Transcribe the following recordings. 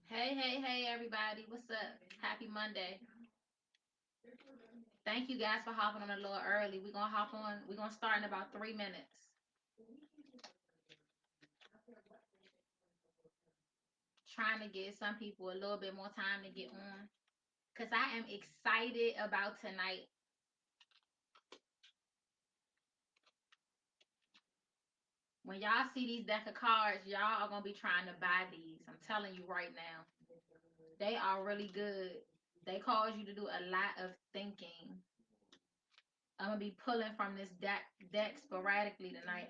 Hey, everybody. What's up? Happy Monday. Thank you guys for hopping on a little early. We're going to hop on. We're going to start in about 3 minutes. Trying to give some people a little bit more time to get on because I am excited about tonight. When y'all see these deck of cards, y'all are going to be trying to buy these. I'm telling you right now. They are really good. They cause you to do a lot of thinking. I'm going to be pulling from this deck sporadically tonight.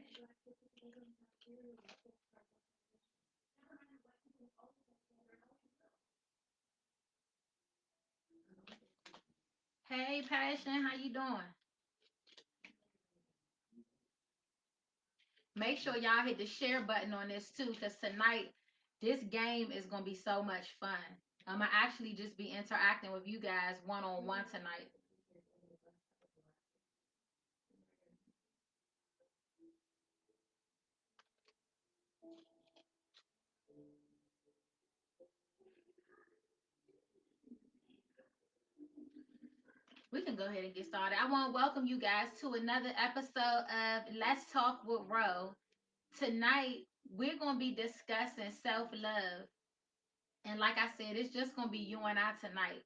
Hey, Passion, how you doing? Make sure y'all hit the share button on this too, because tonight this game is gonna be so much fun. I'm gonna actually just be interacting with you guys one on one tonight. We can go ahead and get started. I want to welcome you guys to another episode of Let's Talk with Ro. Tonight we're gonna be discussing self love, and like I said, it's just gonna be you and I tonight.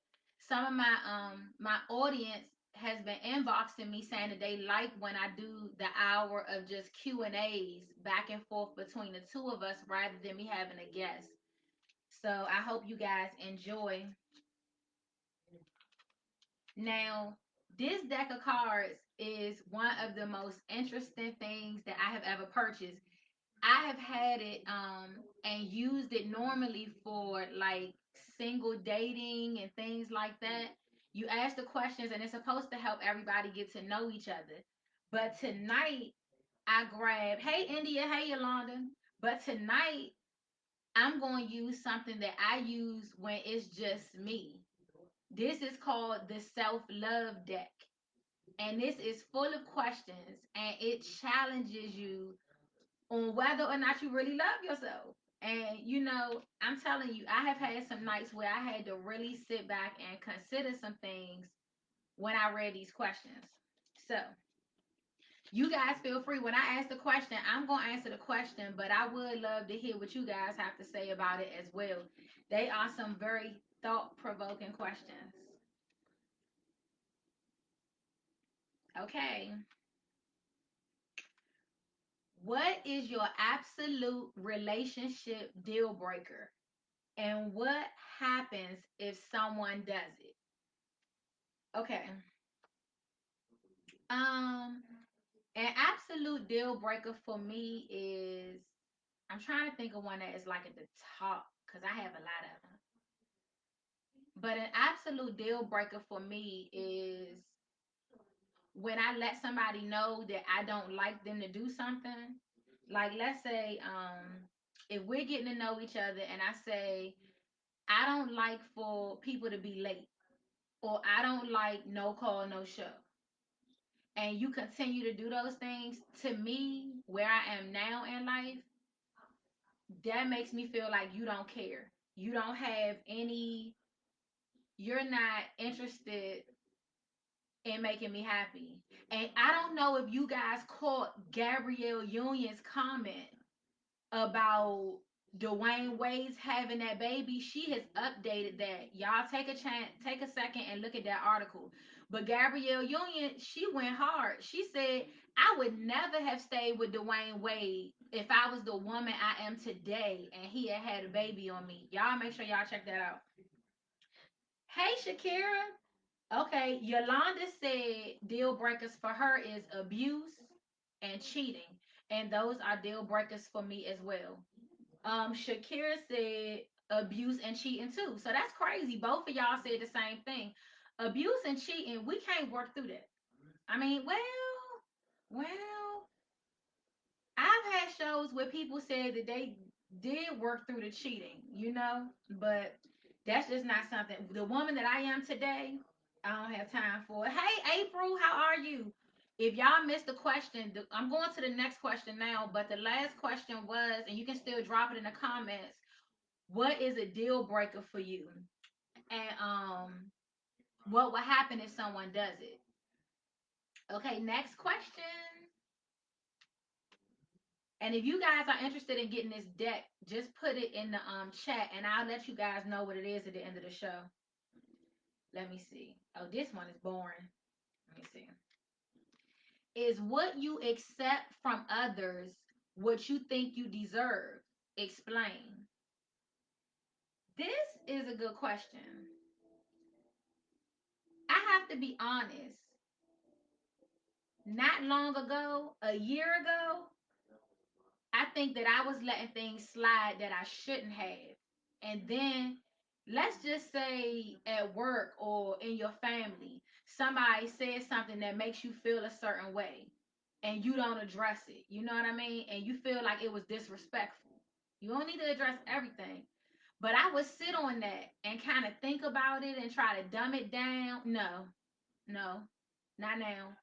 Some of my audience has been inboxing me saying that they like when I do the hour of just Q&As back and forth between the two of us rather than me having a guest. So I hope you guys enjoy. Now, this deck of cards is one of the most interesting things that I have ever purchased. I have had it and used it normally for like single dating and things like that. You ask the questions and it's supposed to help everybody get to know each other. But tonight I grabbed, hey India, hey Yolanda. But tonight I'm going to use something that I use when it's just me. This is called the self love deck. And this is full of questions and it challenges you on whether or not you really love yourself. And I'm telling you, I have had some nights where I had to really sit back and consider some things when I read these questions. So, you guys feel free. When I ask the question, I'm going to answer the question, but I would love to hear what you guys have to say about it as well. They are some very thought provoking questions. Okay. What is your absolute relationship deal breaker? And what happens if someone does it? Okay. Um, an absolute deal breaker for me is I'm trying to think of one that is like at the top because I have a lot of them. But an absolute deal breaker for me is when I let somebody know that I don't like them to do something. Like let's say, if we're getting to know each other and I say, I don't like for people to be late or I don't like no call, no show. And you continue to do those things, to me, where I am now in life, that makes me feel like you don't care. You don't have any, you're not interested in making me happy. And I don't know if you guys caught Gabrielle Union's comment about Dwayne Wade's having that baby. She has updated that. Y'all take a chance, take a second and look at that article. But Gabrielle Union, she went hard. She said, I would never have stayed with Dwayne Wade if I was the woman I am today and he had had a baby on me. Y'all make sure y'all check that out. Hey, Shakira. Okay, Yolanda said deal breakers for her is abuse and cheating. And those are deal breakers for me as well. Shakira said abuse and cheating too. So that's crazy. Both of y'all said the same thing. Abuse and cheating, we can't work through that. I mean, well, I've had shows where people said that they did work through the cheating, but that's just not something. The woman that I am today, I don't have time for it. Hey, April, how are you? If y'all missed the question, I'm going to the next question now, but the last question was, and you can still drop it in the comments. What is a deal breaker for you? And what will happen if someone does it? Okay, next question. And if you guys are interested in getting this deck, just put it in the chat and I'll let you guys know what it is at the end of the show. Let me see. Oh, this one is boring. Let me see. Is what you accept from others what you think you deserve? Explain. This is a good question. I have to be honest. Not long ago, a year ago, I think that I was letting things slide that I shouldn't have. And then let's just say at work or in your family, somebody says something that makes you feel a certain way and you don't address it. You know what I mean? And you feel like it was disrespectful. You don't need to address everything. But I would sit on that and kind of think about it and try to dumb it down. No, no, not now.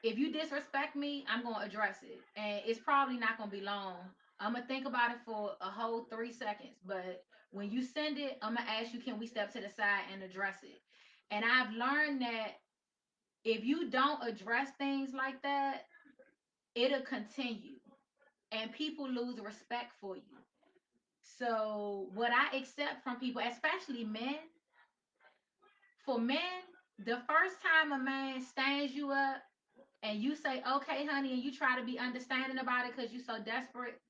If you disrespect me, I'm gonna address it, and it's probably not gonna be long. I'm gonna think about it for a whole 3 seconds, but when you send it, I'm gonna ask you, can we step to the side and address it? And I've learned that if you don't address things like that, it'll continue, and people lose respect for you. So what I accept from people, especially men, for men, the first time a man stands you up and you say, okay, honey, and you try to be understanding about it because you're so desperate,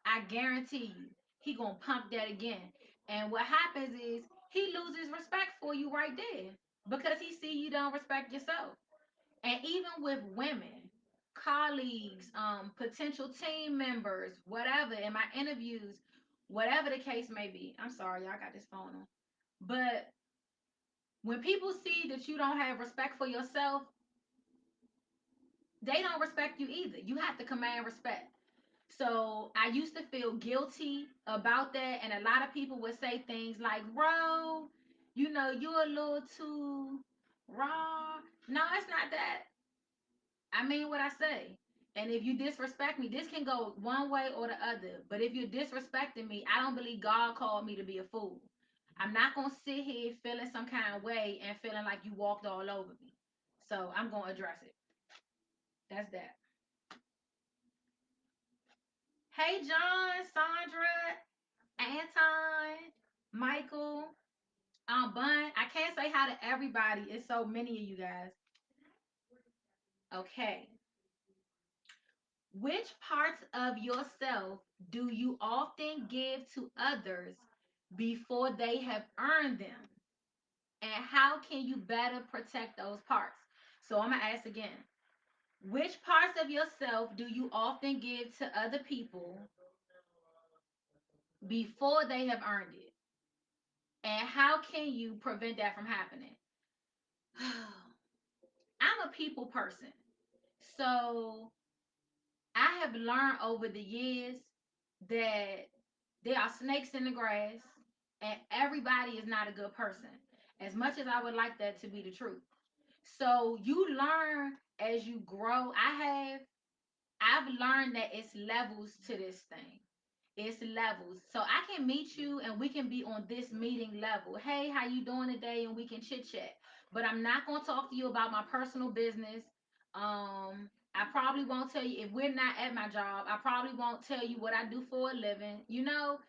I guarantee you, he gonna pump that again. And what happens is he loses respect for you right there because he see you don't respect yourself. And even with women, colleagues, potential team members, whatever, in my interviews, whatever the case may be. I'm sorry, y'all got this phone on. But when people see that you don't have respect for yourself, they don't respect you either. You have to command respect. So I used to feel guilty about that, and a lot of people would say things like, "Bro, you know, you're a little too raw." No, it's not that. I mean what I say. And if you disrespect me, this can go one way or the other. But if you're disrespecting me, I don't believe God called me to be a fool. I'm not gonna sit here feeling some kind of way and feeling like you walked all over me. So I'm gonna address it. That's that. Hey, John, Sandra, Anton, Michael, Bun. I can't say hi to everybody. It's so many of you guys. Okay. Which parts of yourself do you often give to others before they have earned them? And how can you better protect those parts? So I'm going to ask again. Which parts of yourself do you often give to other people before they have earned it? And how can you prevent that from happening? I'm a people person. So I have learned over the years that there are snakes in the grass and everybody is not a good person. As much as I would like that to be the truth. So you learn as you grow. I've learned that it's levels to this thing. It's levels. So I can meet you and we can be on this meeting level. Hey, how you doing today? And we can chit chat. But I'm not gonna talk to you about my personal business. I probably won't tell you if we're not at my job. I probably won't tell you what I do for a living. You know,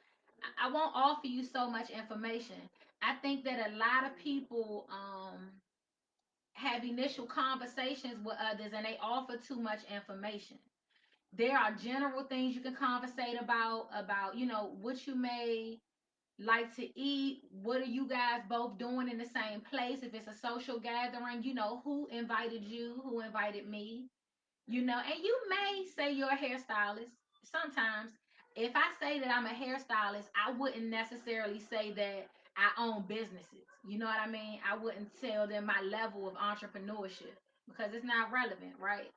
I won't offer you so much information. I think that a lot of people have initial conversations with others and they offer too much information. There are general things you can conversate about, you know, what you may like to eat. What are you guys both doing in the same place? If it's a social gathering, you know, who invited you, who invited me, you know, and you may say you're a hairstylist. Sometimes if I say that I'm a hairstylist, I wouldn't necessarily say that I own businesses. You know what I mean? I wouldn't tell them my level of entrepreneurship because it's not relevant, right?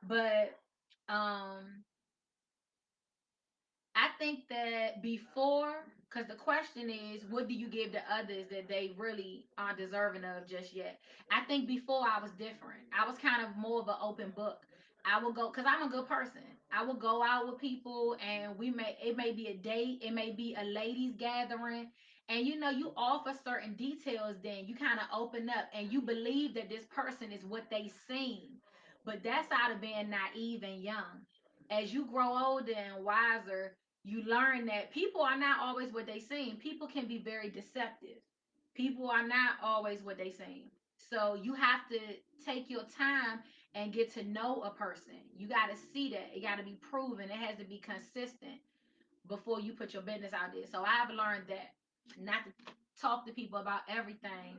But um I think that before, because the question is, what do you give to others that they really aren't deserving of just yet? I think before I was different. I was kind of more of an open book. I will go because I'm a good person. I will go out with people and it may be a date, it may be a ladies gathering, and you know you offer certain details, then you kind of open up and you believe that this person is what they seem. But that's out of being naive and young. As you grow older and wiser, you learn that people are not always what they seem. People can be very deceptive. People are not always what they seem. So you have to take your time and get to know a person. You got to see that. It got to be proven. It has to be consistent before you put your business out there. So I've learned that not to talk to people about everything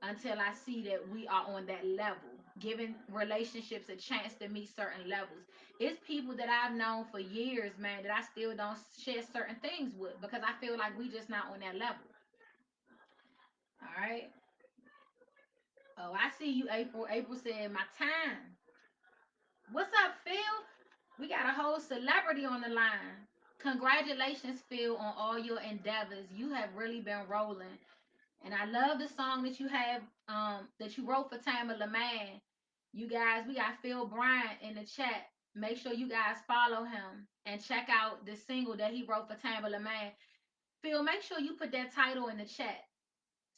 until I see that we are on that level, giving relationships a chance to meet certain levels. It's people that I've known for years, man, that I still don't share certain things with because I feel like we just not on that level. All right. Oh, I see you, April. April said, my time. What's up, Phil? We got a whole celebrity on the line. Congratulations, Phil, on all your endeavors. You have really been rolling. And I love the song that you have that you wrote for Tamala Man. You guys, we got Phil Bryant in the chat. Make sure you guys follow him and check out the single that he wrote for Tamala Man. Phil, make sure you put that title in the chat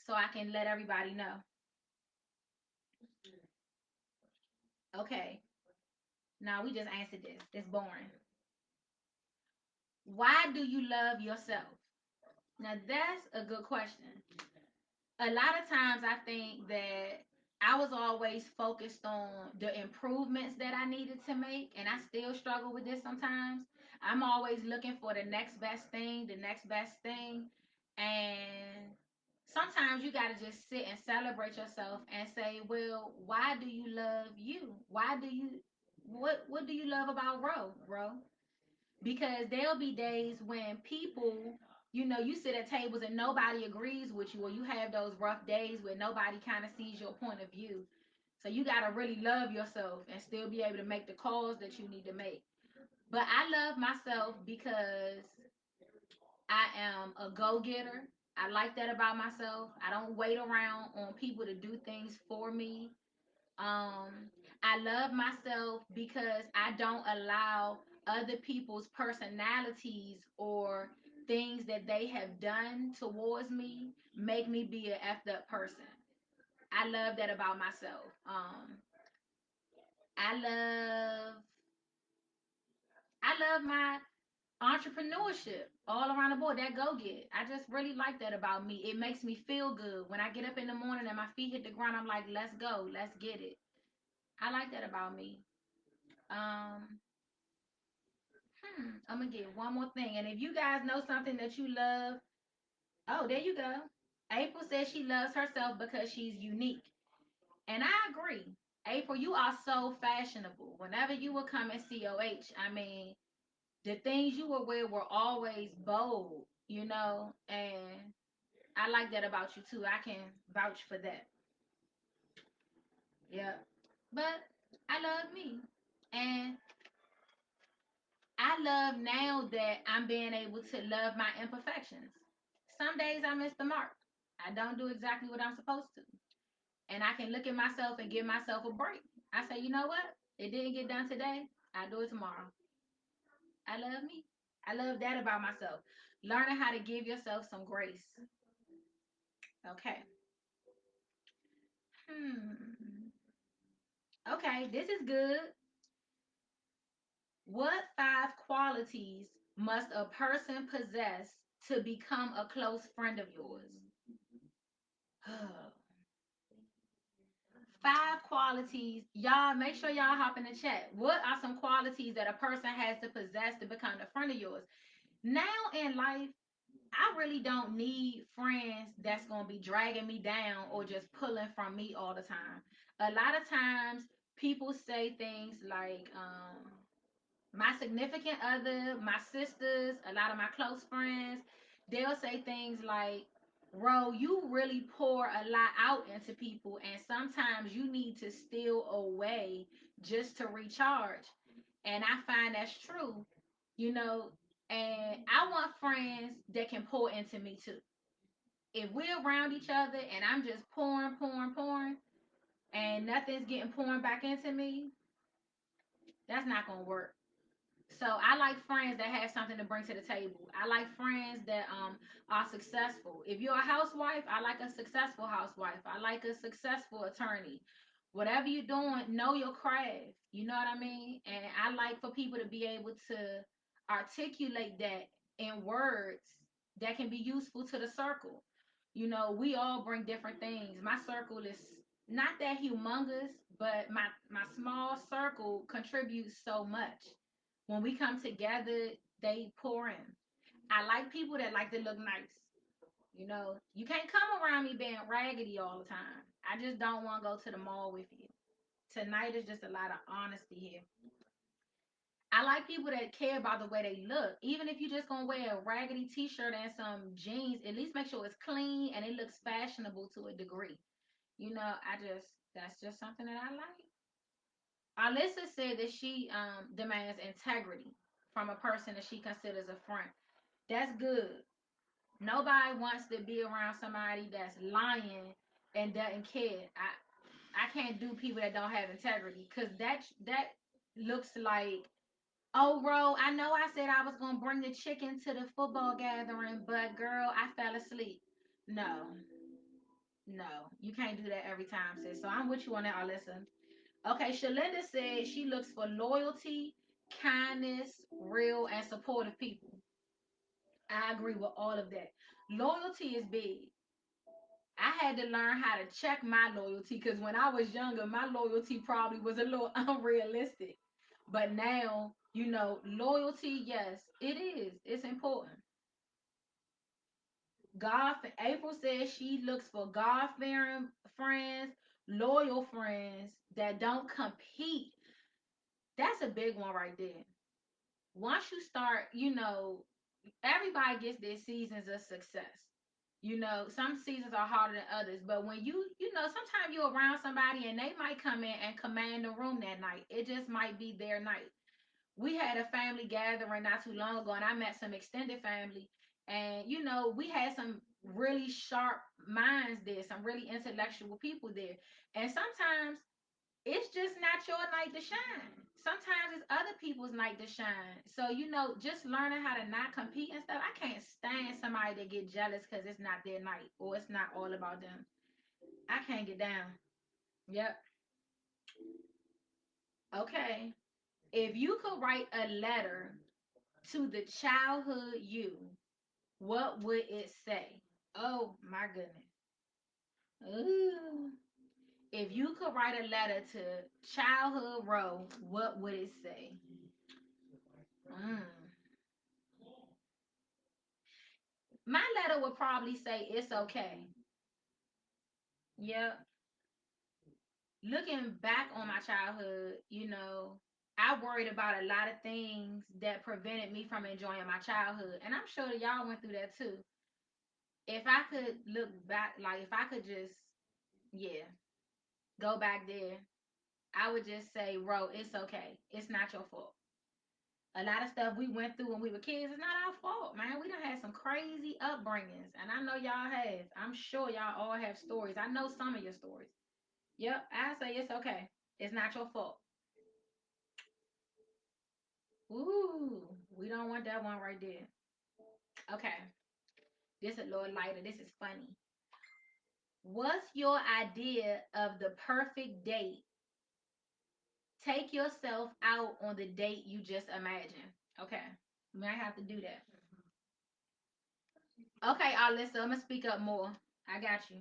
so I can let everybody know. Okay. Now we just answered this. It's boring. Why do you love yourself? Now that's a good question. A lot of times I think that I was always focused on the improvements that I needed to make, and I still struggle with this sometimes. I'm always looking for the next best thing, the next best thing. And sometimes you got to just sit and celebrate yourself and say, well, why do you love you? Why do you, what do you love about Ro? Because there'll be days when people, you know, you sit at tables and nobody agrees with you, or you have those rough days where nobody kind of sees your point of view. So you got to really love yourself and still be able to make the calls that you need to make. But I love myself because I am a go-getter. I like that about myself. I don't wait around on people to do things for me. um, I love myself because I don't allow other people's personalities or things that they have done towards me make me be a effed up person. I love that about myself. I love I love my entrepreneurship all around the board. That go get. I just really like that about me. It makes me feel good when I get up in the morning and my feet hit the ground. I'm like, let's go, let's get it. I like that about me. Um, I'm gonna get one more thing. And if you guys know something that you love, oh, there you go. April says she loves herself because she's unique. And I agree. April, you are so fashionable. Whenever you would come in COH, I mean, the things you would wear were always bold, you know, and I like that about you too. I can vouch for that. Yeah. But I love me. And I love now that I'm being able to love my imperfections. Some days I miss the mark. I don't do exactly what I'm supposed to. And I can look at myself and give myself a break. I say, you know what? It didn't get done today. I'll do it tomorrow. I love me. I love that about myself. Learning how to give yourself some grace. Okay. Hmm. Okay, this is good. What five qualities must a person possess to become a close friend of yours? Five qualities. Y'all make sure y'all hop in the chat. What are some qualities that a person has to possess to become a friend of yours? Now in life, I really don't need friends that's going to be dragging me down or just pulling from me all the time. A lot of times people say things like, my significant other, my sisters, a lot of my close friends, they'll say things like, Ro, you really pour a lot out into people, and sometimes you need to steal away just to recharge. And I find that's true, you know. And I want friends that can pour into me too. If we're around each other and I'm just pouring, pouring, pouring, and nothing's getting pouring back into me, That's not gonna work. So I like friends that have something to bring to the table. I like friends that are successful. If you're a housewife, I like a successful housewife. I like a successful attorney. Whatever you're doing, know your craft. You know what I mean? And I like for people to be able to articulate that in words that can be useful to the circle. You know, we all bring different things. My circle is not that humongous, but my small circle contributes so much. When we come together, they pour in. I like people that like to look nice. You know, you can't come around me being raggedy all the time. I just don't want to go to the mall with you. Tonight is just a lot of honesty here. I like people that care about the way they look. Even if you just gonna wear a raggedy t-shirt and some jeans, at least make sure it's clean and it looks fashionable to a degree. You know, that's just something that I like. Alyssa said that she demands integrity from a person that she considers a friend. That's good. Nobody wants to be around somebody that's lying and doesn't care. I can't do people that don't have integrity because that looks like, oh, Ro, I know I said I was gonna bring the chicken to the football gathering, but girl, I fell asleep. No, no, you can't do that every time, sis. So I'm with you on that, Alyssa. Okay, Shalinda said she looks for loyalty, kindness, real, and supportive people. I agree with all of that. Loyalty is big. I had to learn how to check my loyalty because when I was younger, my loyalty probably was a little unrealistic. But now, you know, loyalty, yes, it is. It's important. God, April says she looks for God fearing friends, loyal friends that don't compete. That's a big one right there. Once you start, you know, everybody gets their seasons of success. You know, some seasons are harder than others, but when you know, sometimes you're around somebody and they might come in and command the room that night. It just might be their night. We had a family gathering not too long ago, and I met some extended family, and you know, we had some really sharp minds there, some really intellectual people there, and sometimes it's just not your night to shine. Sometimes it's other people's night to shine. So, you know, just learning how to not compete and stuff. I can't stand somebody that get jealous because it's not their night or it's not all about them. I can't get down. Yep. Okay. If you could write a letter to the childhood you, what would it say? Oh my goodness. Ooh. If you could write a letter to childhood Ro, what would it say? Mm. My letter would probably say it's okay. Yeah. Looking back on my childhood, you know, I worried about a lot of things that prevented me from enjoying my childhood. And I'm sure that y'all went through that too. If I could look back, like if I could just, yeah, go back there, I would just say, Ro, it's okay. It's not your fault. A lot of stuff we went through when we were kids is not our fault, man. We done had some crazy upbringings. And I know y'all have. I'm sure y'all all have stories. I know some of your stories. Yep, I say it's okay. It's not your fault. Ooh, we don't want that one right there. Okay, this is a little lighter. This is funny. What's your idea of the perfect date? Take yourself out on the date you just imagined. Okay, we might have to do that. Okay, Alyssa, I'm gonna speak up more. I got you.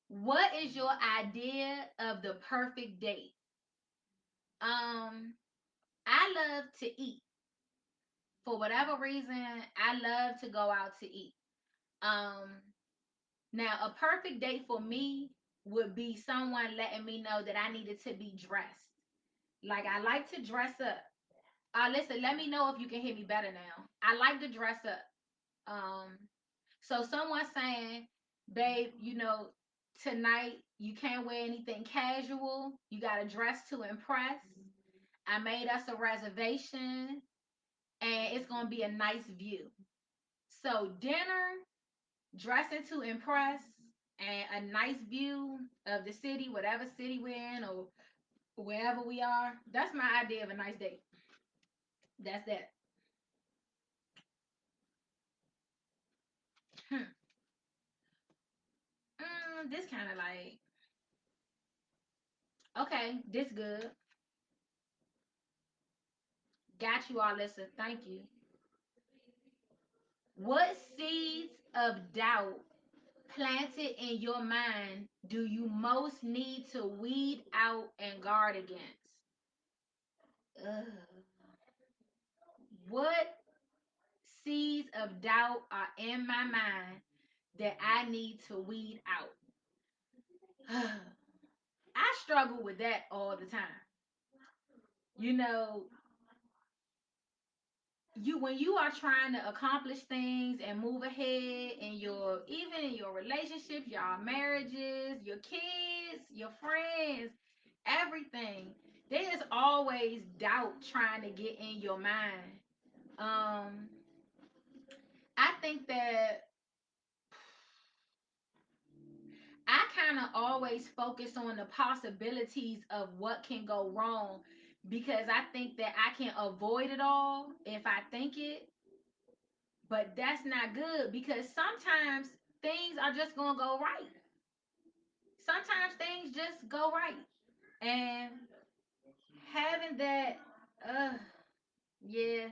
What is your idea of the perfect date? Um, I love to eat. For whatever reason, I love to go out to eat. Um, Now, a perfect date for me would be someone letting me know that I needed to be dressed. Like, I like to dress up. Listen, let me know if you can hear me better now. I like to dress up. Um, so someone saying, babe, you know, tonight you can't wear anything casual. You got to dress to impress. I made us a reservation and it's going to be a nice view. So, dinner, dressing to impress, and a nice view of the city, whatever city we're in, or Wherever we are, that's my idea of a nice date. That's that. Hmm. This kind of like, okay, this good. Got you all, listen. Thank you. What seeds of doubt planted in your mind do you most need to weed out and guard against? Ugh. What seeds of doubt are in my mind that I need to weed out? I struggle with that all the time. You know, when you are trying to accomplish things and move ahead in your, even in your relationships, your marriages, your kids, your friends, everything, there's always doubt trying to get in your mind. um I think that I kind of always focus on the possibilities of what can go wrong, because I think that I can avoid it all if I think it. But that's not good, because sometimes things are just going to go right. Sometimes things just go right. And having that, uh, yeah,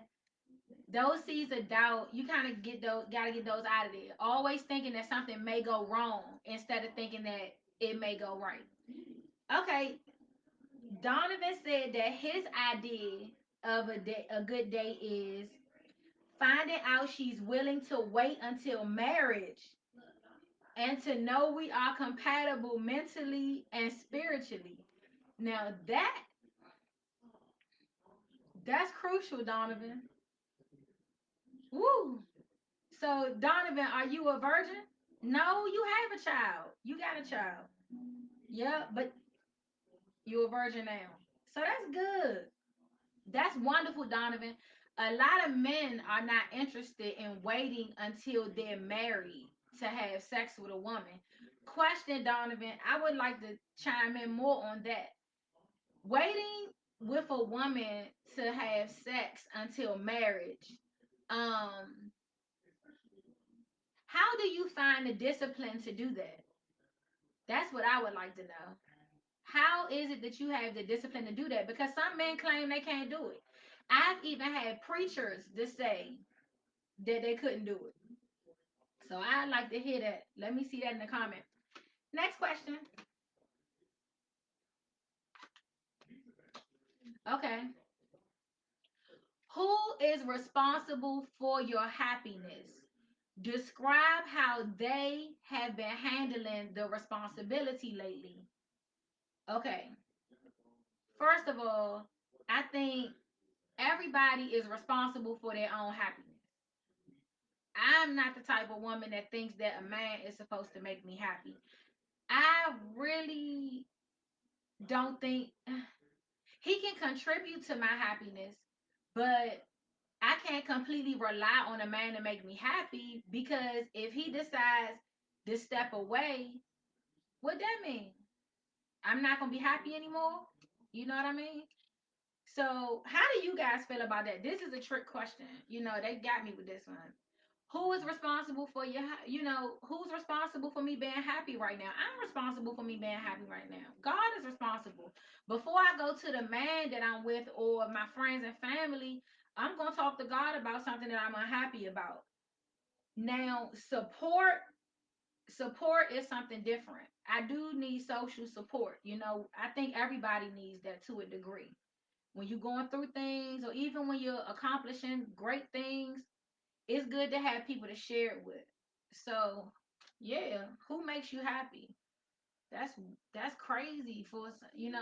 those seeds of doubt, you kind of gotta get those out of there. Always thinking that something may go wrong instead of thinking that it may go right. Okay, Donovan said that his idea of a good day is finding out she's willing to wait until marriage and to know we are compatible mentally and spiritually. Now that's crucial, Donovan. Woo. So Donovan, are you a virgin? No, you have a child. You got a child. Yeah, but you're a virgin now. So that's good. That's wonderful, Donovan. A lot of men are not interested in waiting until they're married to have sex with a woman. Question, Donovan, I would like to chime in more on that. Waiting with a woman to have sex until marriage. Um, how do you find the discipline to do that? That's what I would like to know. How is it that you have the discipline to do that? Because some men claim they can't do it. I've even had preachers that say that they couldn't do it. So I'd like to hear that. Let me see that in the comment. Next question. Okay. Who is responsible for your happiness? Describe how they have been handling the responsibility lately. Okay. First of all, I think everybody is responsible for their own happiness. I'm not the type of woman that thinks that a man is supposed to make me happy. I really don't think he can contribute to my happiness, but I can't completely rely on a man to make me happy, because if he decides to step away, what that mean? I'm not gonna be happy anymore. You know what I mean? So, how do you guys feel about that? This is a trick question. They got me with this one. Who is responsible for who's responsible for me being happy right now? I'm responsible for me being happy right now. God is responsible. Before I go to the man that I'm with or my friends and family, I'm going to talk to God about something that I'm unhappy about. Now, support is something different. I do need social support. I think everybody needs that to a degree. When you're going through things, or even when you're accomplishing great things, it's good to have people to share it with. So, yeah, who makes you happy? That's that's crazy for even,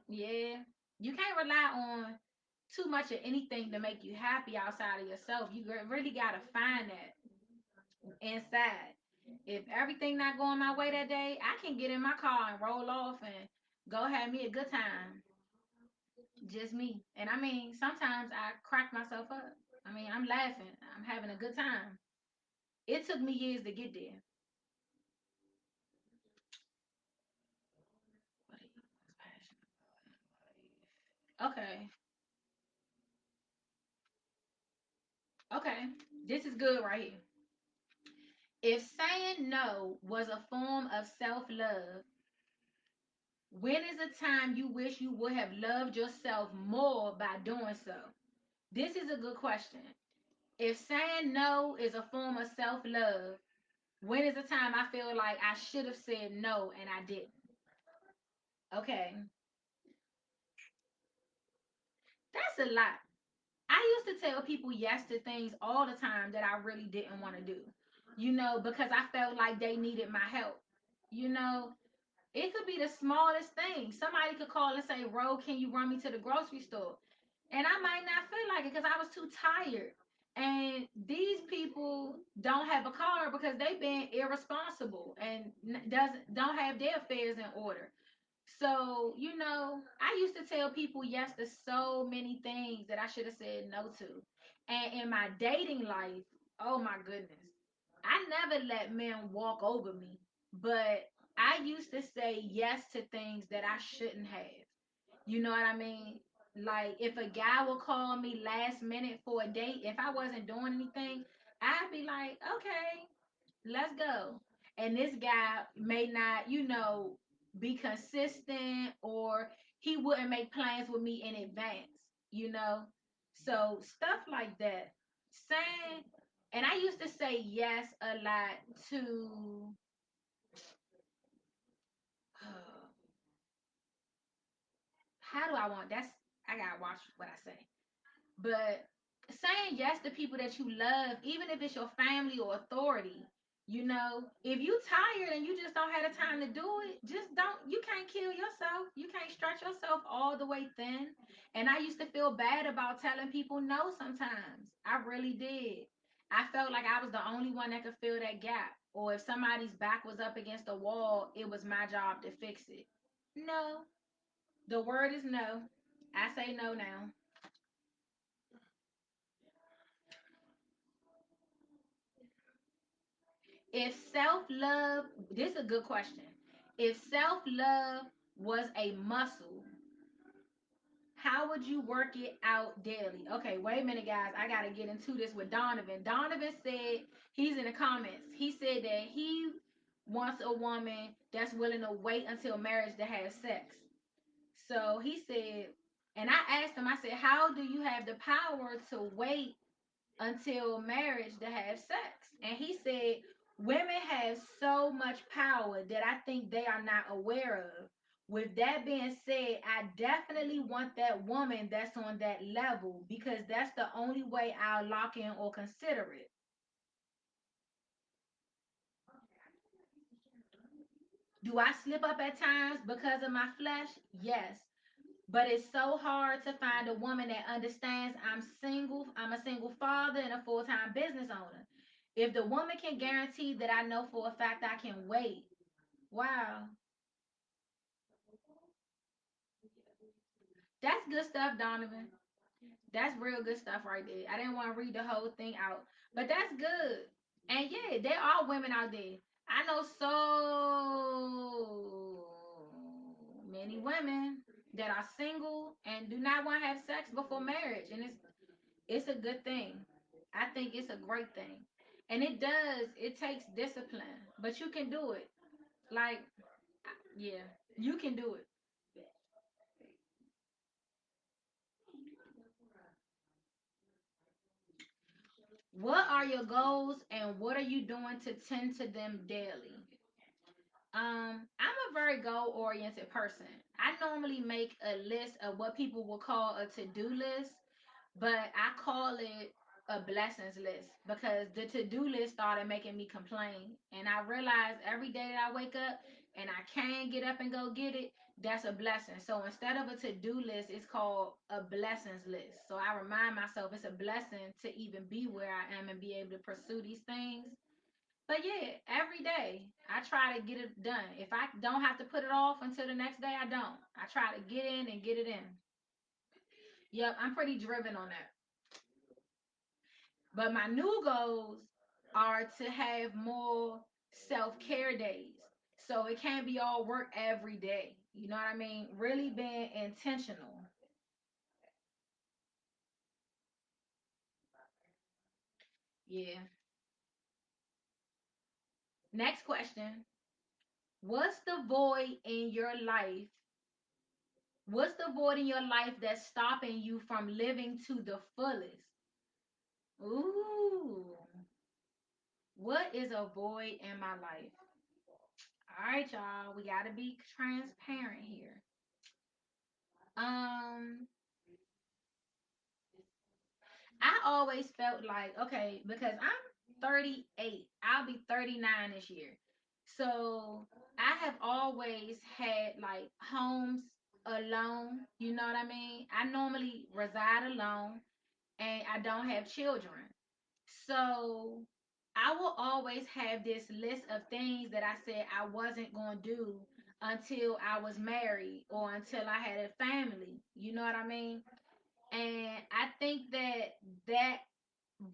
yeah. You can't rely on too much of anything to make you happy outside of yourself. You really got to find that inside. If everything not going my way that day, I can get in my car and roll off and go have me a good time. Just me. And I mean, sometimes I crack myself up. I mean, I'm laughing. I'm having a good time. It took me years to get there. What are you most passionate about? Okay. Okay. This is good right here. If saying no was a form of self love, when is a time you wish you would have loved yourself more by doing so? This is a good question. If saying no is a form of self love, when is the time I feel like I should have said no and I didn't? Okay, that's a lot. I used to tell people yes to things all the time that I really didn't want to do, because I felt like they needed my help. You know, it could be the smallest thing. Somebody could call and say, Ro, can you run me to the grocery store? And I might not feel like it because I was too tired. And these people don't have a car because they've been irresponsible and doesn't don't have their affairs in order. So, I used to tell people yes to so many things that I should have said no to. And in my dating life, oh my goodness, I never let men walk over me, but I used to say yes to things that I shouldn't have. You know what I mean? Like if a guy would call me last minute for a date, if I wasn't doing anything, I'd be like, okay, let's go. And this guy may not, be consistent or he wouldn't make plans with me in advance, you know? So stuff like that. Saying, and I used to say yes a lot to, how do I want, I gotta watch what I say. But saying yes to people that you love, even if it's your family or authority, if you tired and you just don't have the time to do it, just don't. You can't kill yourself. You can't stretch yourself all the way thin. And I used to feel bad about telling people no sometimes. I really did. I felt like I was the only one that could fill that gap. Or if somebody's back was up against a wall, it was my job to fix it. No. The word is no. I say no now. If self love, this is a good question. If self love was a muscle, how would you work it out daily? Okay, wait a minute, guys. I got to get into this with Donovan. Donovan said, he's in the comments. He said that he wants a woman that's willing to wait until marriage to have sex. So he said, and I asked him, I said, how do you have the power to wait until marriage to have sex? And he said, women have so much power that I think they are not aware of. With that being said, I definitely want that woman that's on that level because that's the only way I'll lock in or consider it. Do I slip up at times because of my flesh? Yes. But it's so hard to find a woman that understands I'm single, I'm a single father and a full time business owner. If the woman can guarantee that I know for a fact I can wait, wow, that's good stuff, Donovan. That's real good stuff right there. I didn't want to read the whole thing out, but that's good. And yeah, there are women out there. I know so many women that are single and do not want to have sex before marriage, and it's a good thing. I think it's a great thing. And it takes discipline, but you can do it. Like, yeah, you can do it. What are your goals and what are you doing to tend to them daily? I'm a very goal oriented person. I normally make a list of what people will call a to do list, but I call it a blessings list because the to do list started making me complain. And I realized every day that I wake up and I can get up and go get it, that's a blessing. So instead of a to do list, it's called a blessings list. So I remind myself it's a blessing to even be where I am and be able to pursue these things. But yeah, every day I try to get it done. If I don't have to put it off until the next day, I don't. I try to get in and get it in. Yep, I'm pretty driven on that. But my new goals are to have more self care days. So it can't be all work every day. You know what I mean? Really being intentional. Yeah. Next question. What's the void in your life? What's the void in your life that's stopping you from living to the fullest? Ooh. What is a void in my life? All right, y'all. We got to be transparent here. Um, I always felt like, okay, because I'm 38, I'll be 39 this year. So I have always had like homes alone. You know what I mean? I normally reside alone and I don't have children. So I will always have this list of things that I said I wasn't going to do until I was married or until I had a family. You know what I mean? And I think that that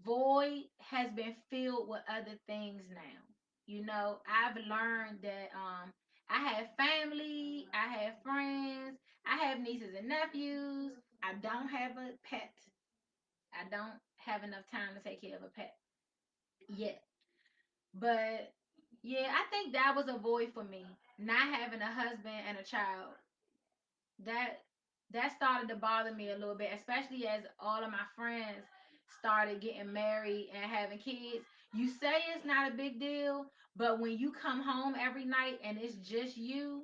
void has been filled with other things now. You know, I've learned that I have family, I have friends, I have nieces and nephews. I don't have a pet. I don't have enough time to take care of a pet yet. But yeah, I think that was a void for me. Not having a husband and a child. That that started to bother me a little bit, especially as all of my friends started getting married and having kids. You say it's not a big deal, but when you come home every night and it's just you,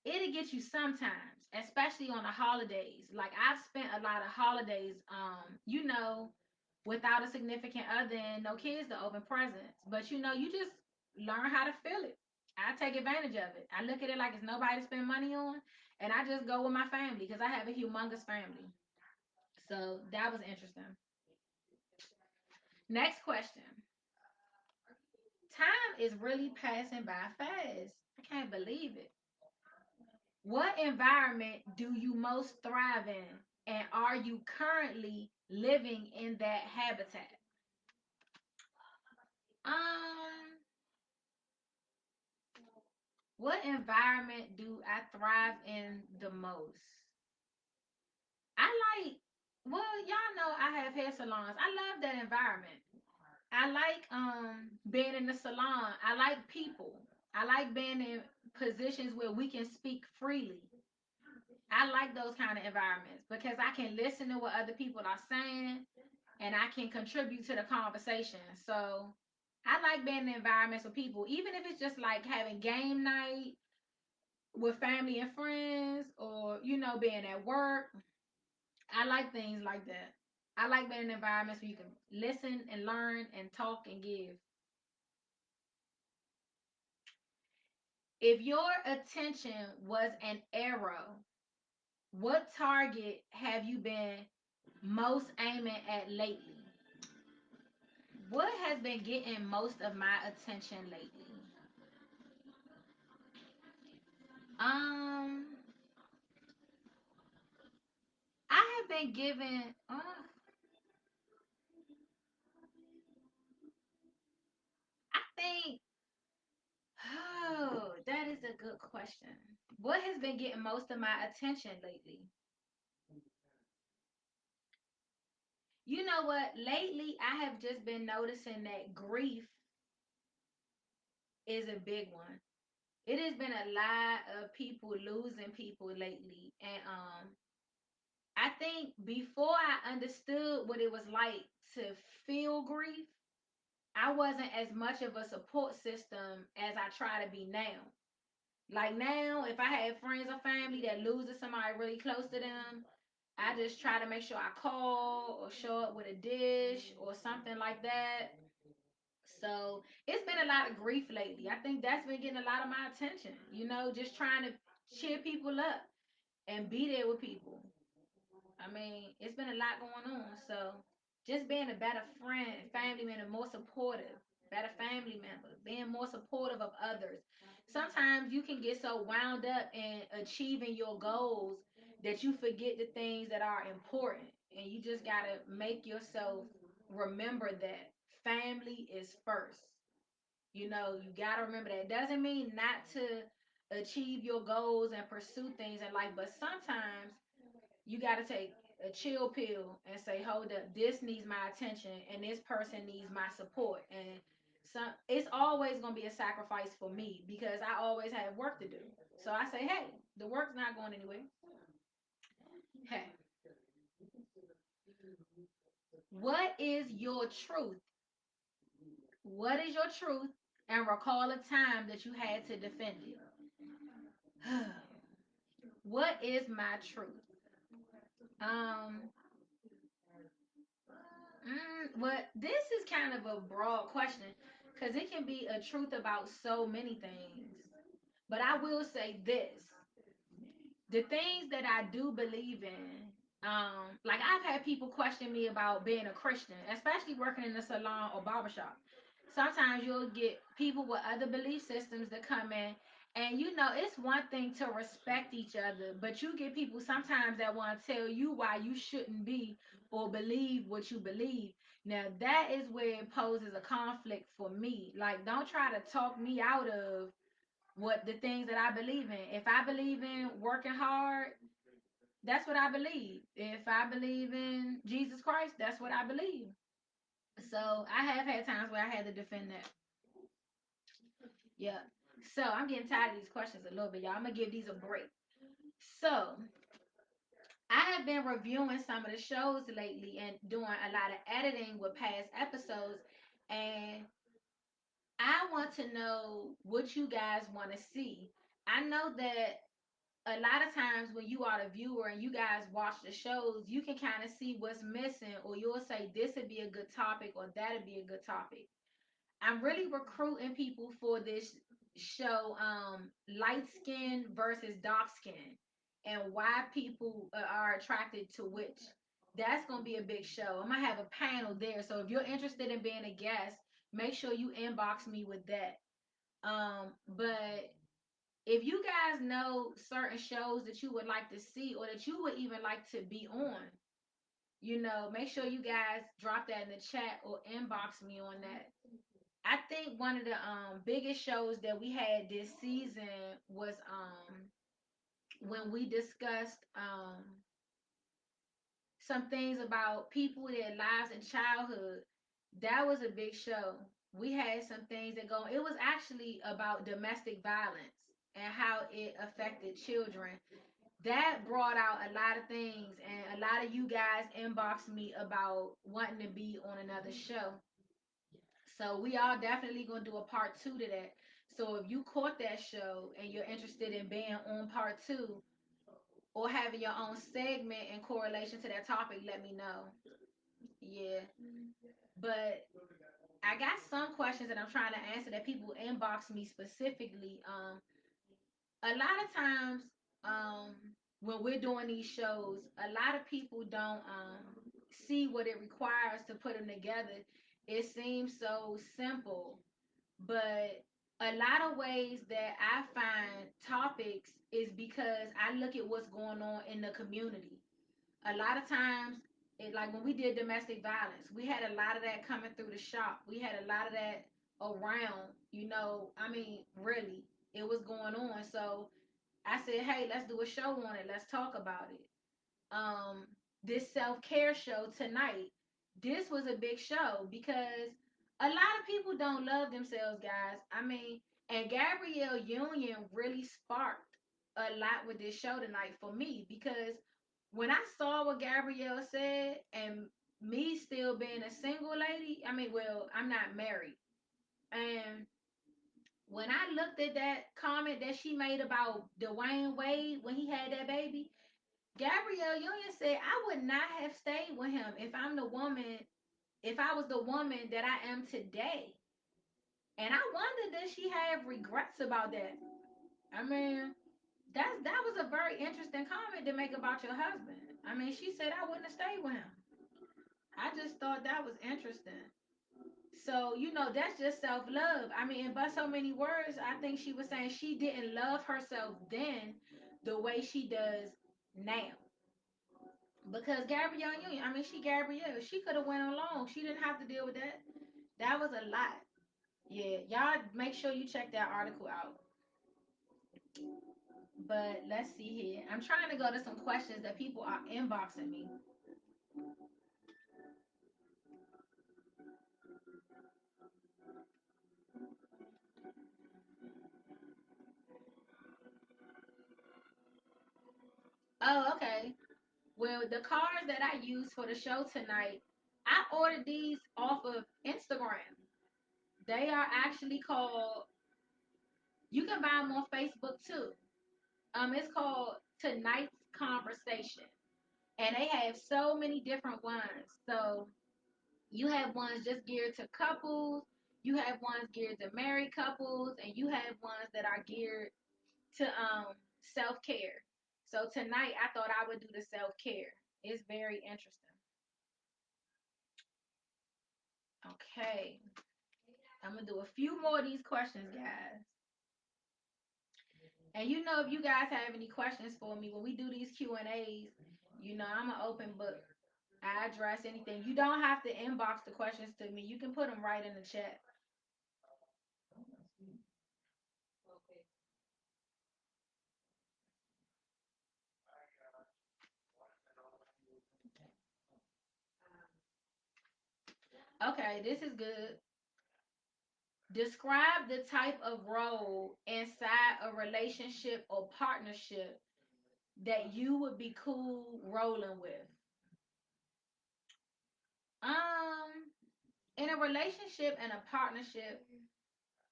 it'll get you sometimes, especially on the holidays. Like I've spent a lot of holidays, without a significant other and no kids to open presents. But you just learn how to feel it. I take advantage of it. I look at it like it's nobody to spend money on, and I just go with my family because I have a humongous family. So that was interesting. Next question. Time is really passing by fast. I can't believe it. What environment do you most thrive in? And are you currently living in that habitat? Um, what environment do I thrive in the most? I like, well, y'all know I have hair salons. I love that environment. I like being in the salon. I like people. I like being in positions where we can speak freely. I like those kind of environments because I can listen to what other people are saying and I can contribute to the conversation. So I like being in environments with people, even if it's just like having game night with family and friends or, being at work. I like things like that. I like being in environments where you can listen and learn and talk and give. If your attention was an arrow, what target have you been most aiming at lately? What has been getting most of my attention lately? Um, I have been given. I think. Oh, that is a good question. What has been getting most of my attention lately? You know what? Lately, I have just been noticing that grief is a big one. It has been a lot of people losing people lately, and I think before I understood what it was like to feel grief, I wasn't as much of a support system as I try to be now. Like now, if I have friends or family that loses somebody really close to them, I just try to make sure I call or show up with a dish or something like that. So it's been a lot of grief lately. I think that's been getting a lot of my attention, just trying to cheer people up and be there with people. I mean, it's been a lot going on. So just being a better friend, family member, more supportive, better family member, being more supportive of others. Sometimes you can get so wound up in achieving your goals that you forget the things that are important. And you just got to make yourself remember that family is first. You got to remember that. It doesn't mean not to achieve your goals and pursue things in life, but sometimes you got to take a chill pill and say, hold up, this needs my attention and this person needs my support. And some it's always gonna be a sacrifice for me because I always have work to do. So I say, hey, the work's not going anywhere. Hey, what is your truth? What is your truth? And recall a time that you had to defend it. What is my truth? Um, well, this is kind of a broad question because it can be a truth about so many things. But I will say this: the things that I do believe in, like I've had people question me about being a Christian, especially working in the salon or barbershop. Sometimes you'll get people with other belief systems that come in, and it's one thing to respect each other, but you get people sometimes that want to tell you why you shouldn't be or believe what you believe. Now that is where it poses a conflict for me. Like, don't try to talk me out of what the things that I believe in. If I believe in working hard, that's what I believe. If I believe in Jesus Christ, that's what I believe. So I have had times where I had to defend that. Yeah. So I'm getting tired of these questions a little bit, y'all. I'm gonna give these a break. So I have been reviewing some of the shows lately and doing a lot of editing with past episodes, and I want to know what you guys want to see. I know that a lot of times when you are the viewer and you guys watch the shows, you can kind of see what's missing, or you'll say this would be a good topic or that'd be a good topic. I'm really recruiting people for this show, light skin versus dark skin, and why people are attracted to which. That's gonna be a big show. I'm gonna have a panel there, so if you're interested in being a guest, make sure you inbox me with that. But if you guys know certain shows that you would like to see or that you would even like to be on, make sure you guys drop that in the chat or inbox me on that. I think one of the biggest shows that we had this season was when we discussed some things about people, their lives in childhood. That was a big show. We had some things that go. It was actually about domestic violence and how it affected children. That brought out a lot of things, and a lot of you guys inboxed me about wanting to be on another show. So we are definitely gonna do a part two to that. So if you caught that show and you're interested in being on part two or having your own segment in correlation to that topic, let me know. Yeah. But I got some questions that I'm trying to answer that people inbox me specifically. A lot of times, um, when we're doing these shows, a lot of people don't see what it requires to put them together. It seems so simple, but a lot of ways that I find topics is because I look at what's going on in the community. A lot of times, like when we did domestic violence, we had a lot of that coming through the shop. We had a lot of that around, I mean, really, it was going on. So I said, hey, let's do a show on it. Let's talk about it. Um, this self-care show tonight, this was a big show because a lot of people don't love themselves, guys. I mean, and Gabrielle Union really sparked a lot with this show tonight for me because when I saw what Gabrielle said, and me still being a single lady, I mean, well, I'm not married. And when I looked at that comment that she made about Dwayne Wade when he had that baby, Gabrielle Union said, I would not have stayed with him if I was the woman that I am today. And I wonder, does she have regrets about that? I mean, that was a very interesting comment to make about your husband. I mean, she said I wouldn't have stayed with him. I just thought that was interesting. So, that's just self love. I mean, by so many words, I think she was saying she didn't love herself then the way she does now. Because Gabrielle Union, I mean, she Gabrielle. She could have went along. She didn't have to deal with that. That was a lot. Yeah, y'all make sure you check that article out. But let's see here. I'm trying to go to some questions that people are inboxing me. Oh, okay. Well, the cards that I used for the show tonight, I ordered these off of Instagram. They are actually called, you can buy them on Facebook too. It's called Tonight's Conversation. And they have so many different ones. So you have ones just geared to couples, you have ones geared to married couples, and you have ones that are geared to self-care. So tonight I thought I would do the self-care. It's very interesting. Okay. I'm gonna do a few more of these questions, guys. And if you guys have any questions for me when we do these Q&As, I'm an open book. I address anything. You don't have to inbox the questions to me. You can put them right in the chat. Okay, this is good. Describe the type of role inside a relationship or partnership that you would be cool rolling with. Um, in a relationship and a partnership,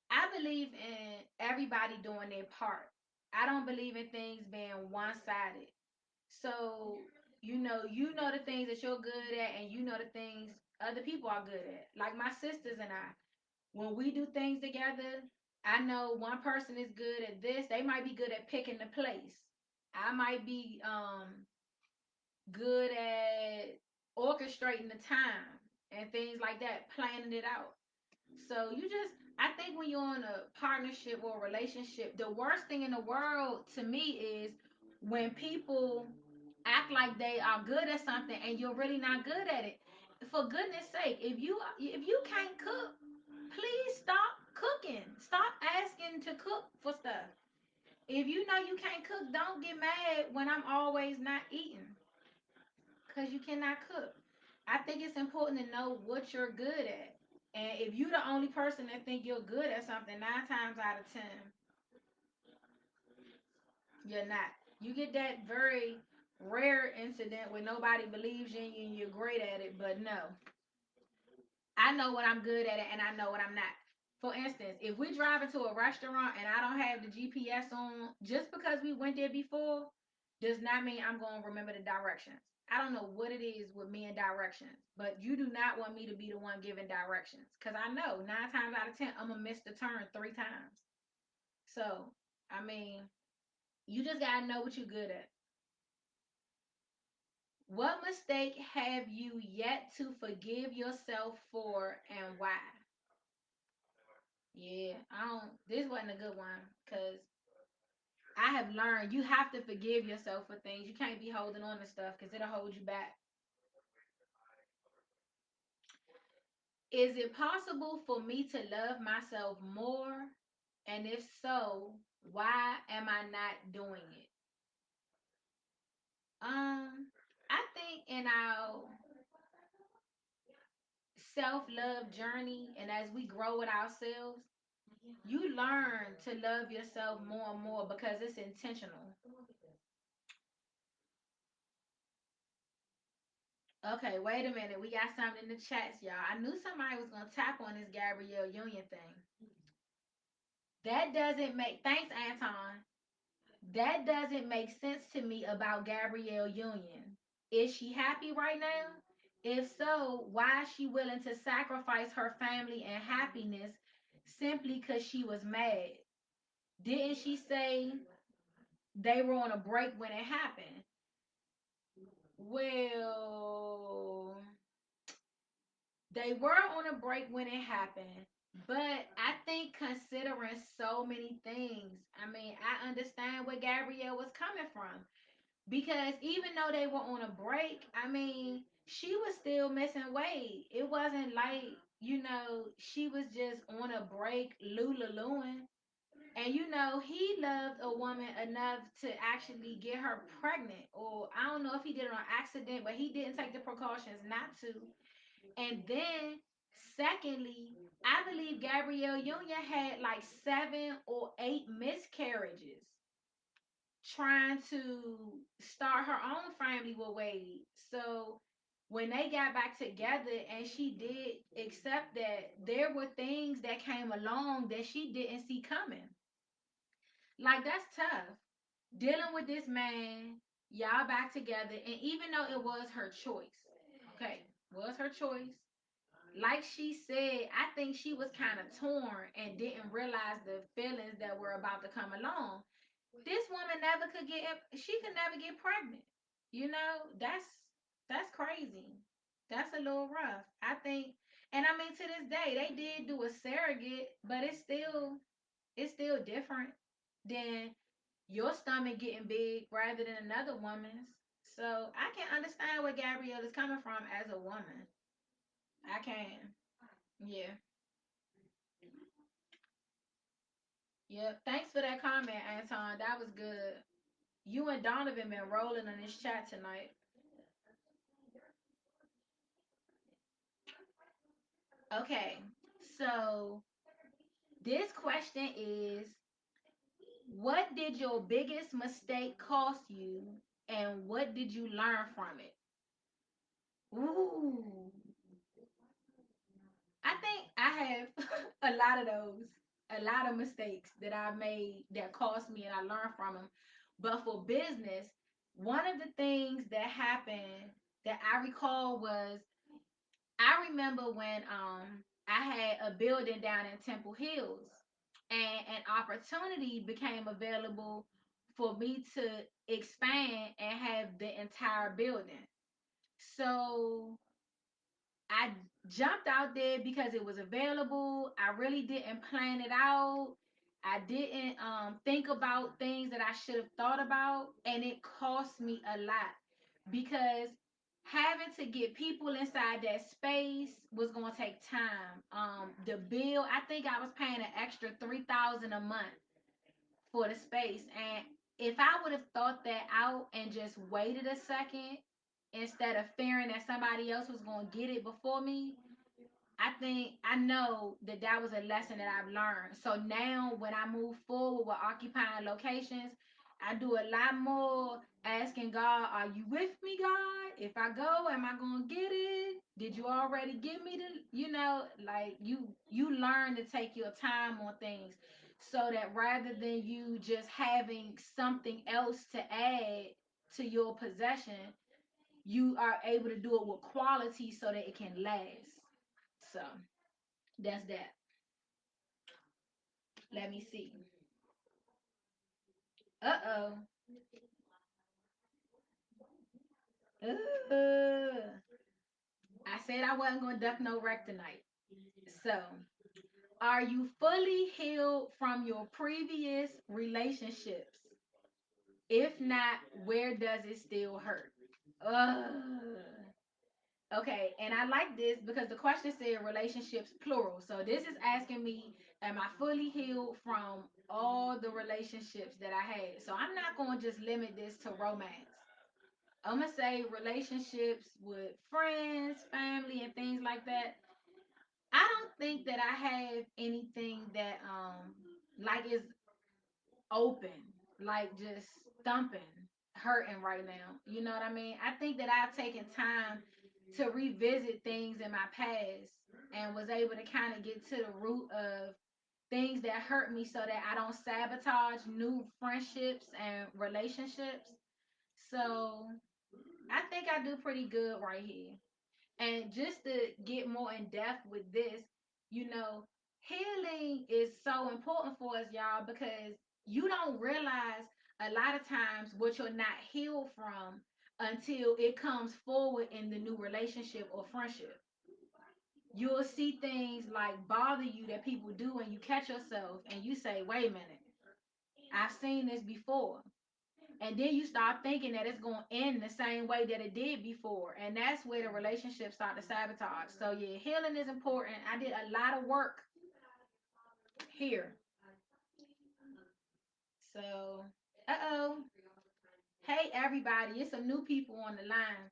I believe in everybody doing their part. I don't believe in things being one-sided. So, you know the things that you're good at and you know the things other people are good at. Like my sisters and I, when we do things together, I know one person is good at this. They might be good at picking the place. I might be good at orchestrating the time and things like that, planning it out. So I think when you're in a partnership or a relationship, the worst thing in the world to me is when people act like they are good at something and you're really not good at it. For goodness sake, if you can't cook, please stop cooking. Stop asking to cook for stuff. If you know you can't cook, don't get mad when I'm always not eating because you cannot cook. I think it's important to know what you're good at. And if you're the only person that think you're good at something, 9 times out of 10, you're not. You get that very rare incident where nobody believes in you and you're great at it, but no. I know what I'm good at it and I know what I'm not. For instance, if we drive into a restaurant and I don't have the GPS on, just because we went there before, does not mean I'm going to remember the directions. I don't know what it is with me and directions, but you do not want me to be the one giving directions because I know 9 times out of 10, I'm going to miss the turn 3 times. So, I mean, you just got to know what you're good at. What mistake have you yet to forgive yourself for and why? Yeah, this wasn't a good one because I have learned you have to forgive yourself for things. You can't be holding on to stuff because it'll hold you back. Is it possible for me to love myself more? And if so, why am I not doing it? I think in our self love journey and as we grow with ourselves, you learn to love yourself more and more because it's intentional. Okay, wait a minute. We got something in the chats, y'all. I knew somebody was gonna tap on this Gabrielle Union thing. That doesn't make thanks, Anton. That doesn't make sense to me about Gabrielle Union. Is she happy right now? If so, why is she willing to sacrifice her family and happiness simply because she was mad? Didn't she say they were on a break when it happened? Well, they were on a break when it happened, but I think considering so many things, I mean, I understand where Gabrielle was coming from because even though they were on a break, I mean, she was still missing weight. It wasn't like, she was just on a break, luluing. And he loved a woman enough to actually get her pregnant. Or I don't know if he did it on accident, but he didn't take the precautions not to. And then, secondly, I believe Gabrielle Union had like 7 or 8 miscarriages trying to start her own family with Wade. So when they got back together and she did accept that there were things that came along that she didn't see coming. Like, that's tough. Dealing with this man, y'all back together, and even though it was her choice, okay, was her choice. Like she said, I think she was kind of torn and didn't realize the feelings that were about to come along. This woman never could get, she could never get pregnant. That's crazy. That's a little rough, I think. And I mean, to this day they did do a surrogate, but it's still different than your stomach getting big rather than another woman's. So I can understand where Gabrielle is coming from as a woman. I can. Yeah. Yep. Thanks for that comment, Anton. That was good. You and Donovan been rolling in this chat tonight. Okay. So this question is, what did your biggest mistake cost you and what did you learn from it? Ooh. I think I have a lot of those, a lot of mistakes that I made that cost me and I learned from them. But for business, one of the things that happened that I recall was, I remember when I had a building down in Temple Hills and an opportunity became available for me to expand and have the entire building. So I jumped out there because it was available. I really didn't plan it out. I didn't think about things that I should have thought about, and it cost me a lot because having to get people inside that space was going to take time. The bill, I think I was paying an extra 3,000 a month for the space, and if I would have thought that out and just waited a second instead of fearing that somebody else was going to get it before me, I know that that was a lesson that I've learned. So now when I move forward with occupying locations, I do a lot more asking God, are you with me, God? If I go, am I going to get it? Did you already give me like you learn to take your time on things so that rather than you just having something else to add to your possession, you are able to do it with quality so that it can last. So that's that. Let me see. Uh-oh. Uh, I said I wasn't going to duck no wreck tonight. So, are you fully healed from your previous relationships? If not, where does it still hurt? Uh, okay, and I like this because the question said relationships plural. So this is asking me, am I fully healed from all the relationships that I had? So I'm not going to just limit this to romance. I'm gonna say relationships with friends, family, and things like that. I don't think that I have anything that like is open, like just thumping, hurting right now. You know what I mean? I think that I've taken time to revisit things in my past and was able to kind of get to the root of things that hurt me so that I don't sabotage new friendships and relationships. So I think I do pretty good right here. And just to get more in depth with this, healing is so important for us, y'all, because you don't realize a lot of times what you're not healed from until it comes forward in the new relationship or friendship. You'll see things like bother you that people do, and you catch yourself and you say, wait a minute, I've seen this before. And then you start thinking that it's going to end the same way that it did before, and that's where the relationships start to sabotage. So yeah, healing is important. I did a lot of work here. So, uh-oh. Hey, everybody. It's some new people on the line.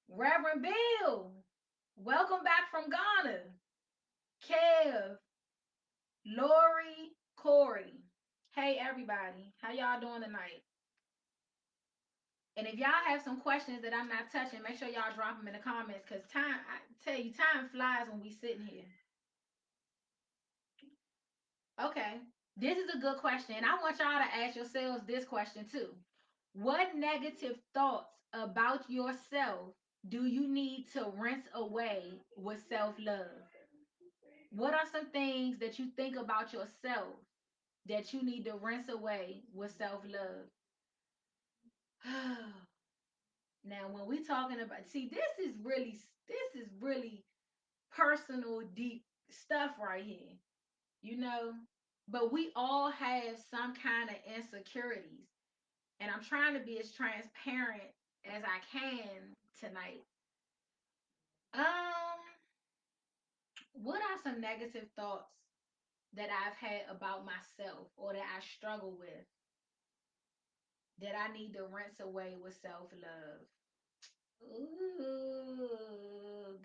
Reverend Bill, welcome back from Ghana. Kev, Lori, Corey. Hey, everybody. How y'all doing tonight? And if y'all have some questions that I'm not touching, make sure y'all drop them in the comments because I tell you, time flies when we sitting here. Okay. This is a good question. And I want y'all to ask yourselves this question too. What negative thoughts about yourself do you need to rinse away with self love? What are some things that you think about yourself that you need to rinse away with self love? Now, when we talking about, see, this is really personal, deep stuff right here, you know. But we all have some kind of insecurities, and I'm trying to be as transparent as I can tonight. Um, what are some negative thoughts that I've had about myself or that I struggle with that I need to rinse away with self love? Ooh,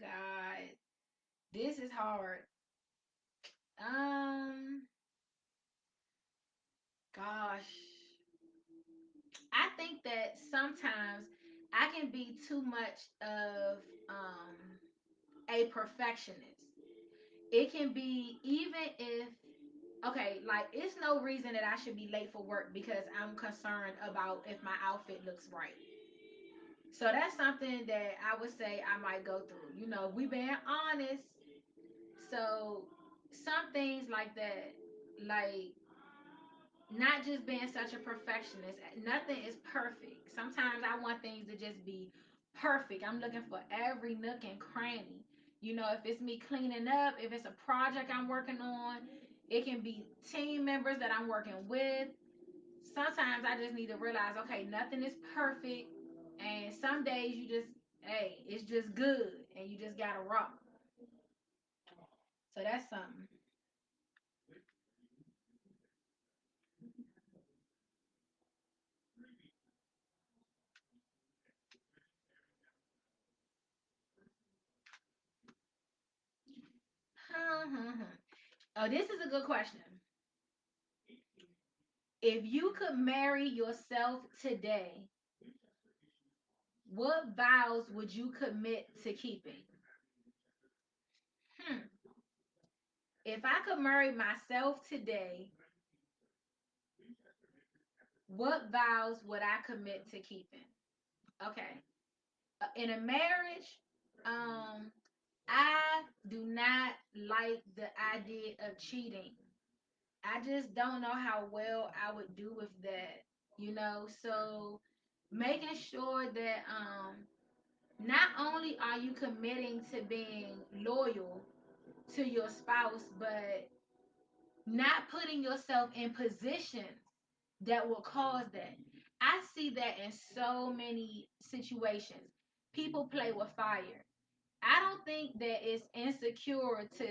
God, this is hard. Um, Gosh, I think that sometimes I can be too much of um a perfectionist. It can be even if okay, like it's no reason that I should be late for work because I'm concerned about if my outfit looks right. So that's something that I would say I might go through. You know, we being honest. So some things like that, like not just being such a perfectionist. Nothing is perfect. Sometimes I want things to just be perfect. I'm looking for every nook and cranny. You know, if it's me cleaning up, if it's a project I'm working on, it can be team members that I'm working with. Sometimes I just need to realize, okay, nothing is perfect. And some days you just, hey, it's just good. And you just got to rock. So that's something. Oh, this is a good question. If you could marry yourself today, what vows would you commit to keeping? Hmm. If I could marry myself today, what vows would I commit to keeping? Okay. In a marriage, um, I do not like the idea of cheating. I just don't know how well I would do with that, you know. So making sure that not only are you committing to being loyal to your spouse, but not putting yourself in positions that will cause that. I see that in so many situations. People play with fire. I don't think that it's insecure to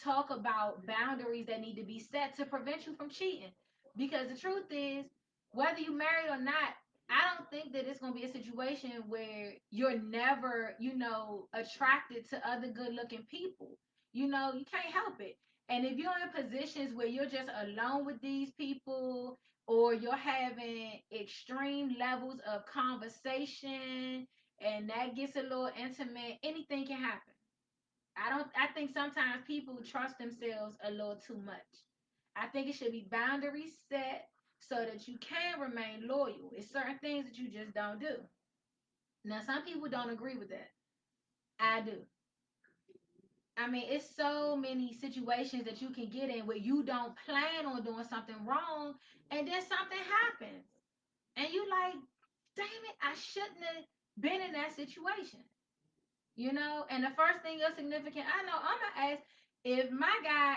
talk about boundaries that need to be set to prevent you from cheating. Because the truth is, whether you married or not, I don't think that it's going to be a situation where you're never, you know, attracted to other good looking people. You know, you can't help it. And if you're in positions where you're just alone with these people or you're having extreme levels of conversation and that gets a little intimate, anything can happen. I think sometimes people trust themselves a little too much. I think it should be boundaries set so that you can remain loyal. It's certain things that you just don't do. Now some people don't agree with that. I do. I mean, it's so many situations that you can get in where you don't plan on doing something wrong and then something happens. And you like, damn it, I shouldn't have been in that situation. You know, and the first thing your significant, I know, I'm gonna ask if my guy,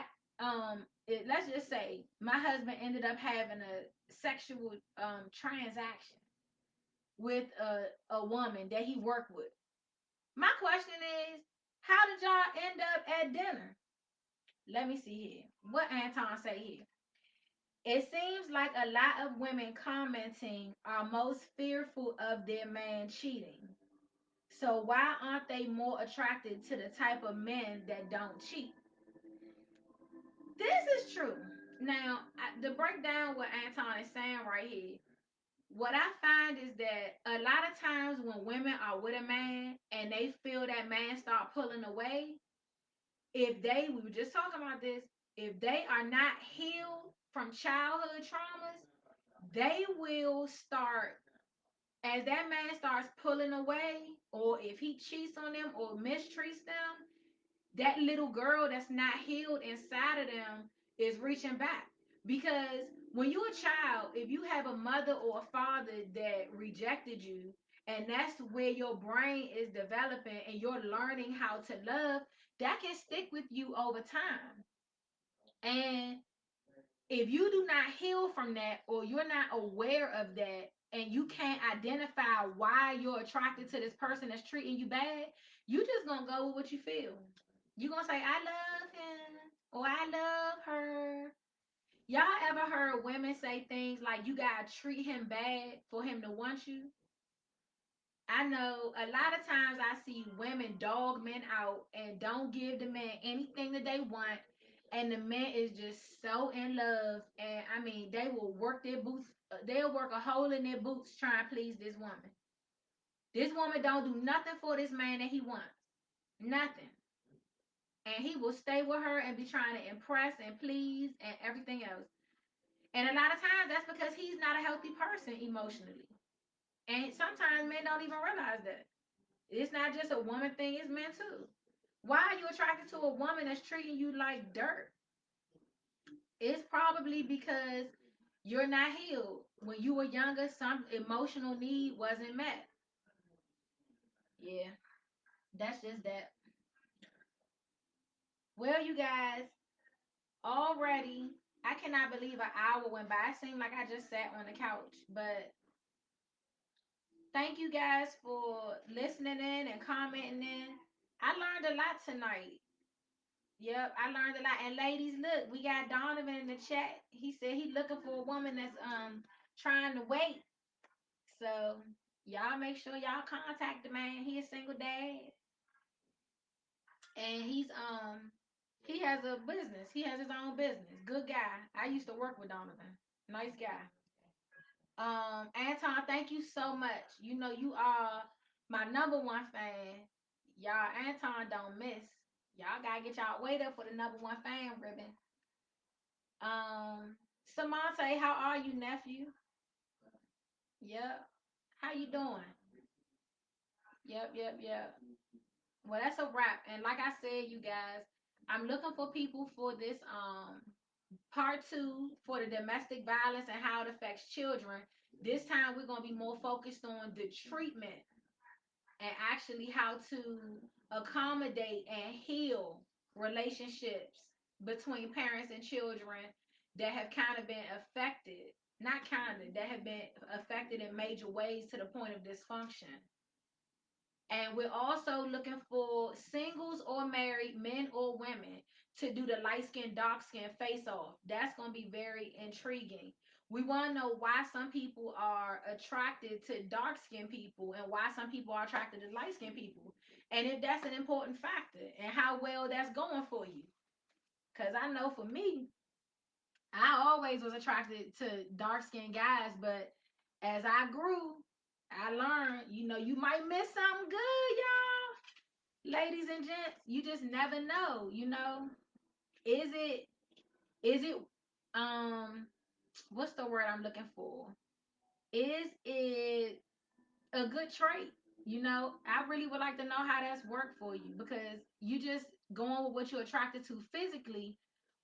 let's just say my husband ended up having a sexual transaction with a woman that he worked with. My question is, how did y'all end up at dinner? Let me see here. What Anton say here? It seems like a lot of women commenting are most fearful of their man cheating. So why aren't they more attracted to the type of men that don't cheat? This is true. Now, to break down what Anton is saying right here, what I find is that a lot of times when women are with a man and they feel that man start pulling away, if they, we were just talking about this, if they are not healed from childhood traumas, they will start, as that man starts pulling away, or if he cheats on them or mistreats them, that little girl that's not healed inside of them is reaching back. Because when you're a child, if you have a mother or a father that rejected you, and that's where your brain is developing and you're learning how to love, that can stick with you over time. And if you do not heal from that, or you're not aware of that, and you can't identify why you're attracted to this person that's treating you bad, you just gonna go with what you feel. You're gonna say, I love him, or I love her. Y'all ever heard women say things like, you gotta treat him bad for him to want you? I know a lot of times I see women dog men out and don't give the man anything that they want. And the man is just so in love. And I mean, they will work their boots, they'll work a hole in their boots trying to please this woman. This woman don't do nothing for this man that he wants. Nothing. And he will stay with her and be trying to impress and please and everything else. And a lot of times that's because he's not a healthy person emotionally. And sometimes men don't even realize that. It's not just a woman thing, it's men too. Why are you attracted to a woman that's treating you like dirt? It's probably because you're not healed. When you were younger, some emotional need wasn't met. Yeah, that's just that. Well, you guys, already, I cannot believe an hour went by. It seemed like I just sat on the couch. But thank you guys for listening in and commenting in. I learned a lot tonight. Yep, I learned a lot. And ladies, look, we got Donovan in the chat. He said he looking for a woman that's trying to wait. So y'all make sure y'all contact the man. He a single dad, and he has a business. He has his own business. Good guy. I used to work with Donovan. Nice guy. Anton, thank you so much. You know you are my number one fan. Y'all, Anton don't miss. Y'all gotta get y'all weight up for the number one fan ribbon. Samante, how are you, nephew? Yep. How you doing? Yep, yep, yep. Well, that's a wrap. And like I said, you guys, I'm looking for people for this part two for the domestic violence and how it affects children. This time we're gonna be more focused on the treatment and actually how to accommodate and heal relationships between parents and children that have kind of been affected, not kind of, that have been affected in major ways to the point of dysfunction. And we're also looking for singles or married men or women to do the light skin, dark skin face off. That's going to be very intriguing. We want to know why some people are attracted to dark skinned people and why some people are attracted to light skinned people. And if that's an important factor and how well that's going for you. Because I know for me, I always was attracted to dark skinned guys, but as I grew, I learned, you might miss something good, y'all. Ladies and gents, you just never know. Is it what's the word I'm looking for? Is it a good trait? I really would like to know how that's worked for you because you just going with what you're attracted to physically,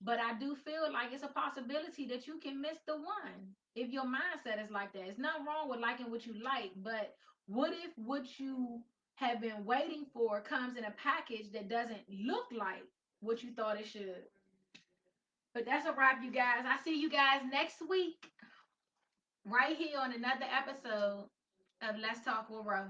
but I do feel like it's a possibility that you can miss the one if your mindset is like that. It's nothing wrong with liking what you like, but what if what you have been waiting for comes in a package that doesn't look like what you thought it should? But that's a wrap, you guys. I see you guys next week right here on another episode of Let's Talk with Ro.